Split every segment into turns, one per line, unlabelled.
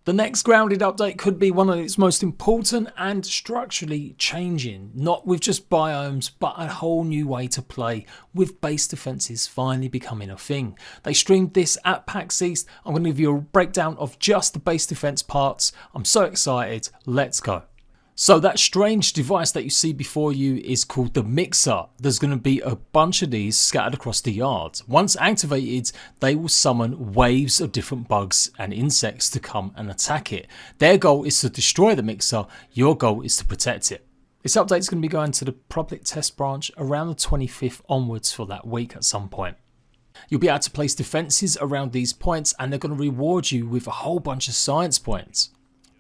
The next grounded update could be one of its most important and structurally changing, not with just biomes, but a whole new way to play, with base defenses finally becoming a thing. They streamed this at PAX East. I'm going to give you a breakdown of just the base defense parts. I'm so excited, let's go. So that strange device that you see before you is called the Mix.r. There's going to be a bunch of these scattered across the yard. Once activated, they will summon waves of different bugs and insects to come and attack it. Their goal is to destroy the Mix.r, your goal is to protect it. This update is going to be going to the public test branch around the 25th onwards for that week at some point. You'll be able to place defenses around these points and they're going to reward you with a whole bunch of science points.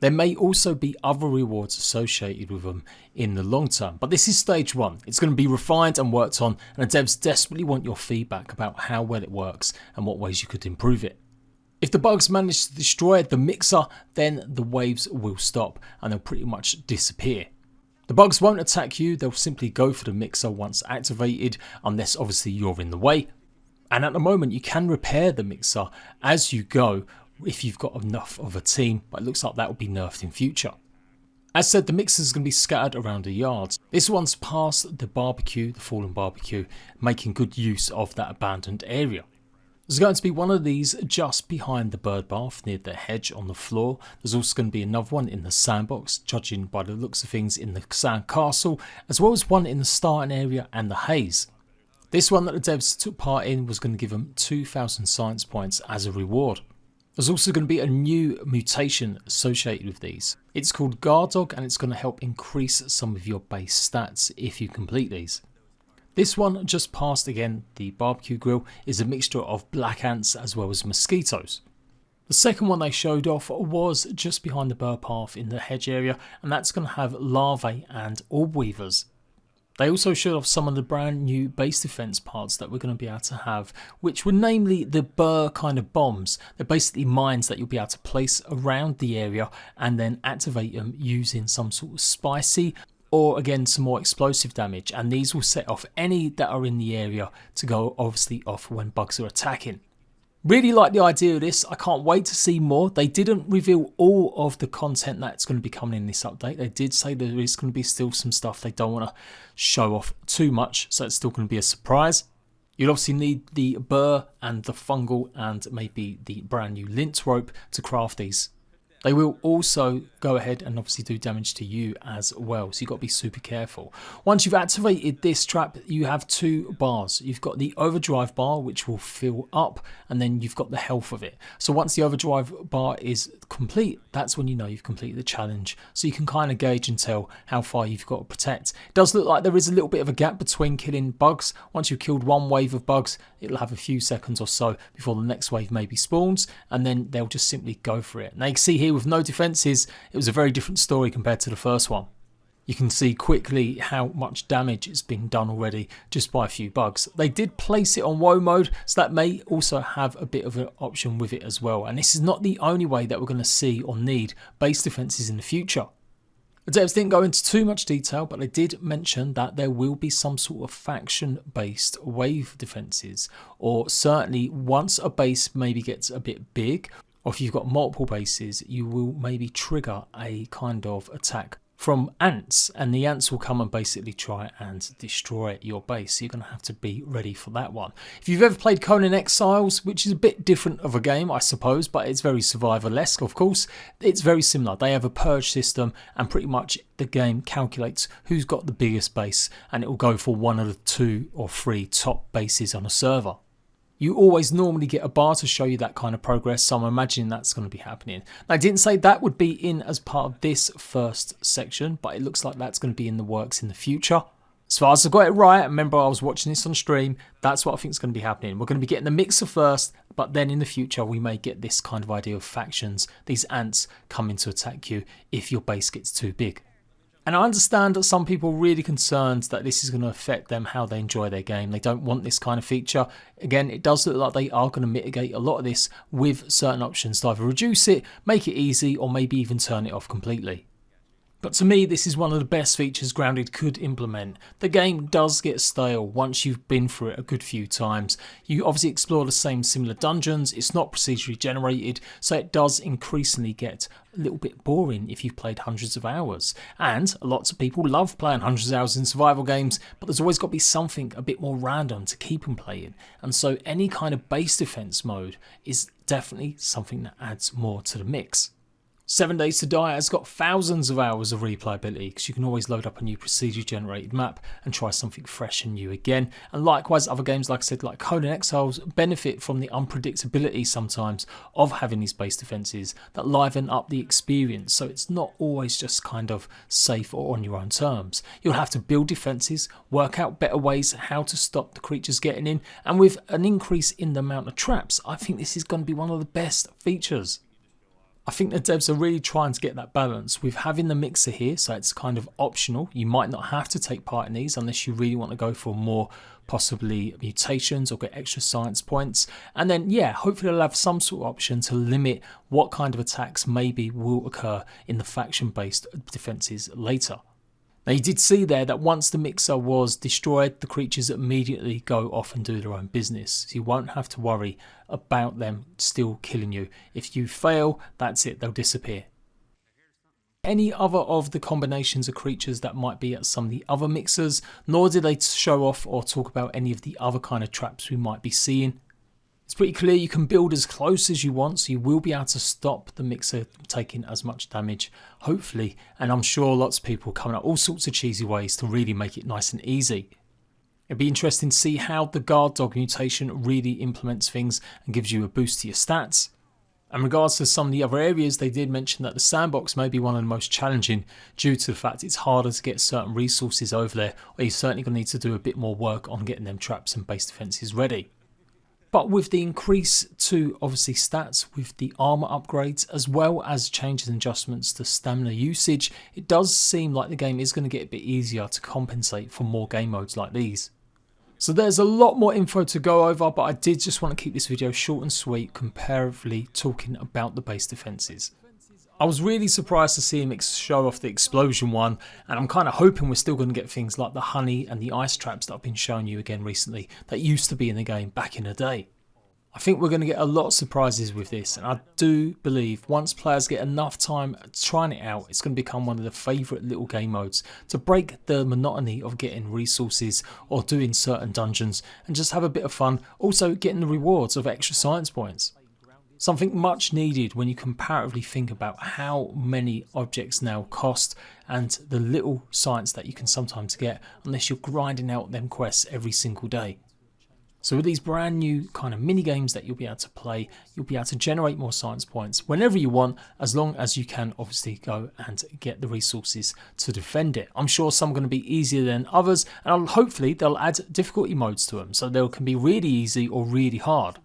There may also be other rewards associated with them in the long term, but this is stage one. It's going to be refined and worked on, and the devs desperately want your feedback about how well it works and what ways you could improve it. If the bugs manage to destroy the Mix.r, then the waves will stop and they'll pretty much disappear. The bugs won't attack you, they'll simply go for the Mix.r once activated, unless obviously you're in the way. And at the moment you can repair the Mix.r as you go, if you've got enough of a team, but it looks like that will be nerfed in future. As said, the Mix.r is going to be scattered around the yards. This one's past the barbecue, the fallen barbecue, making good use of that abandoned area. There's going to be one of these just behind the bird bath near the hedge on the floor. There's also going to be another one in the sandbox, judging by the looks of things in the sand castle, as well as one in the starting area and the haze. This one that the devs took part in was going to give them 2,000 science points as a reward. There's also going to be a new mutation associated with these. It's called Guard Dog and it's going to help increase some of your base stats if you complete these. This one just past again the barbecue grill is a mixture of black ants as well as mosquitoes. The second one they showed off was just behind the bird path in the hedge area, and that's going to have larvae and orb weavers. They also showed off some of the brand new base defense parts that we're going to be able to have, which were namely the burr kind of bombs. They're basically mines that you'll be able to place around the area and then activate them using some sort of spicy or again some more explosive damage, and these will set off any that are in the area to go obviously off when bugs are attacking. Really like the idea of this. I can't wait to see more. They didn't reveal all of the content that's going to be coming in this update. They did say there is going to be still some stuff they don't want to show off too much, so it's still going to be a surprise. You'll obviously need the burr and the fungal and maybe the brand new lint rope to craft these. They will also go ahead and obviously do damage to you as well, so you've got to be super careful. Once you've activated this trap, you have two bars. You've got the overdrive bar, which will fill up, and then you've got the health of it. So once the overdrive bar is complete, that's when you know you've completed the challenge. So you can kind of gauge and tell how far you've got to protect. It does look like there is a little bit of a gap between killing bugs. Once you've killed one wave of bugs, it'll have a few seconds or so before the next wave maybe spawns, and then they'll just simply go for it. Now you can see here with no defenses, it was a very different story compared to the first one. You can see quickly how much damage is being done already just by a few bugs. They did place it on woe mode, so that may also have a bit of an option with it as well. And this is not the only way that we're going to see or need base defenses in the future. The devs didn't go into too much detail, but they did mention that there will be some sort of faction-based wave defenses, or certainly once a base maybe gets a bit big, or if you've got multiple bases, you will maybe trigger a kind of attack from ants, and the ants will come and basically try and destroy your base. So you're going to have to be ready for that one. If you've ever played Conan Exiles, which is a bit different of a game, I suppose, but it's very survival-esque, of course, it's very similar. They have a purge system, and pretty much the game calculates who's got the biggest base, and it will go for one of the 2 or 3 top bases on a server. You always normally get a bar to show you that kind of progress, so I'm imagining that's going to be happening. Now, I didn't say that would be in as part of this first section, but it looks like that's going to be in the works in the future. As far as I got it right, remember I was watching this on stream, that's what I think is going to be happening. We're going to be getting the Mix.r first, but then in the future we may get this kind of idea of factions, these ants coming to attack you if your base gets too big. And I understand that some people are really concerned that this is going to affect them, how they enjoy their game. They don't want this kind of feature. Again, it does look like they are going to mitigate a lot of this with certain options to either reduce it, make it easy, or maybe even turn it off completely. But to me, this is one of the best features Grounded could implement. The game does get stale once you've been through it a good few times. You obviously explore the same similar dungeons, it's not procedurally generated, so it does increasingly get a little bit boring if you've played hundreds of hours. And lots of people love playing hundreds of hours in survival games, but there's always got to be something a bit more random to keep them playing. And so any kind of base defense mode is definitely something that adds more to the mix. 7 Days to Die has got thousands of hours of replayability because you can always load up a new procedurally generated map and try something fresh and new again. And likewise, other games, like I said, like Conan Exiles, benefit from the unpredictability sometimes of having these base defenses that liven up the experience, so it's not always just kind of safe or on your own terms. You'll have to build defenses, work out better ways how to stop the creatures getting in, and with an increase in the amount of traps, I think this is going to be one of the best features. I think the devs are really trying to get that balance with having the mixer here, so it's kind of optional. You might not have to take part in these unless you really want to go for more possibly mutations or get extra science points. And then yeah, hopefully they'll have some sort of option to limit what kind of attacks maybe will occur in the faction based defenses later. Now you did see there that once the mixer was destroyed, the creatures immediately go off and do their own business. So you won't have to worry about them still killing you. If you fail, that's it, they'll disappear. Any other of the combinations of creatures that might be at some of the other mixers, nor did they show off or talk about any of the other kind of traps we might be seeing. It's pretty clear you can build as close as you want, so you will be able to stop the mixer taking as much damage, hopefully, and I'm sure lots of people coming up all sorts of cheesy ways to really make it nice and easy. It'd be interesting to see how the guard dog mutation really implements things and gives you a boost to your stats. In regards to some of the other areas, they did mention that the sandbox may be one of the most challenging due to the fact it's harder to get certain resources over there, or you're certainly going to need to do a bit more work on getting them traps and base defenses ready. But with the increase to obviously stats, with the armor upgrades, as well as changes and adjustments to stamina usage, it does seem like the game is going to get a bit easier to compensate for more game modes like these. So there's a lot more info to go over, but I did just want to keep this video short and sweet, comparatively talking about the base defenses. I was really surprised to see him show off the explosion one, and I'm kind of hoping we're still going to get things like the honey and the ice traps that I've been showing you again recently that used to be in the game back in the day. I think we're going to get a lot of surprises with this, and I do believe once players get enough time trying it out, it's going to become one of the favourite little game modes to break the monotony of getting resources or doing certain dungeons and just have a bit of fun, also getting the rewards of extra science points. Something much needed when you comparatively think about how many objects now cost and the little science that you can sometimes get unless you're grinding out them quests every single day. So with these brand new kind of mini games that you'll be able to play, you'll be able to generate more science points whenever you want, as long as you can obviously go and get the resources to defend it. I'm sure some are going to be easier than others, and hopefully they'll add difficulty modes to them so they can be really easy or really hard.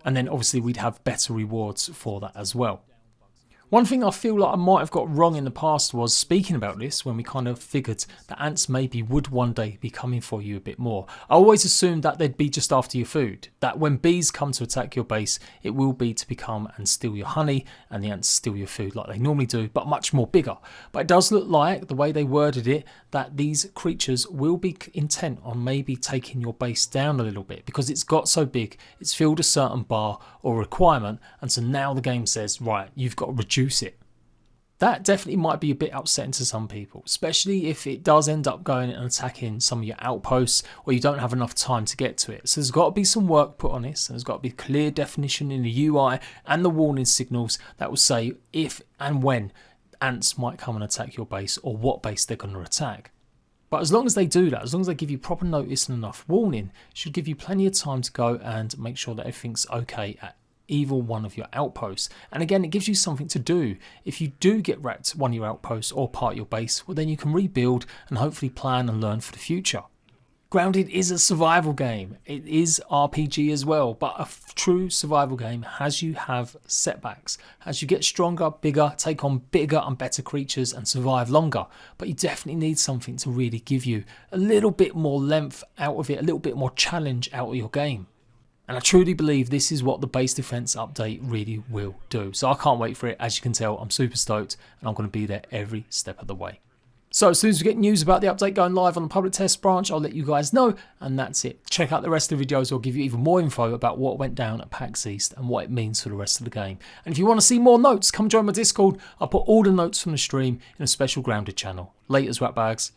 And then obviously we'd have better rewards for that as well. One thing I feel like I might have got wrong in the past was speaking about this when we kind of figured that ants maybe would one day be coming for you a bit more. I always assumed that they'd be just after your food, that when bees come to attack your base, it will be to become and steal your honey, and the ants steal your food like they normally do, but much more bigger. But it does look like, the way they worded it, that these creatures will be intent on maybe taking your base down a little bit because it's got so big, it's filled a certain bar or requirement, and so now the game says, right, you've got to reduce it. That definitely might be a bit upsetting to some people, especially if it does end up going and attacking some of your outposts or you don't have enough time to get to it. So there's got to be some work put on this, and there's got to be clear definition in the UI and the warning signals that will say if and when ants might come and attack your base or what base they're going to attack. But as long as they do that, as long as they give you proper notice and enough warning, it should give you plenty of time to go and make sure that everything's okay at either one of your outposts. And again, it gives you something to do. If you do get wrecked one of your outposts or part of your base, well then you can rebuild and hopefully plan and learn for the future. Grounded is a survival game. It is RPG as well, but a true survival game has you have setbacks, as you get stronger, bigger, take on bigger and better creatures and survive longer. But you definitely need something to really give you a little bit more length out of it, a little bit more challenge out of your game. And I truly believe this is what the base defense update really will do. So I can't wait for it. As you can tell, I'm super stoked and I'm going to be there every step of the way. So as soon as we get news about the update going live on the public test branch, I'll let you guys know, and that's it. Check out the rest of the videos, I'll give you even more info about what went down at PAX East and what it means for the rest of the game. And if you want to see more notes, come join my Discord. I'll put all the notes from the stream in a special grounded channel. Laters, rat bags.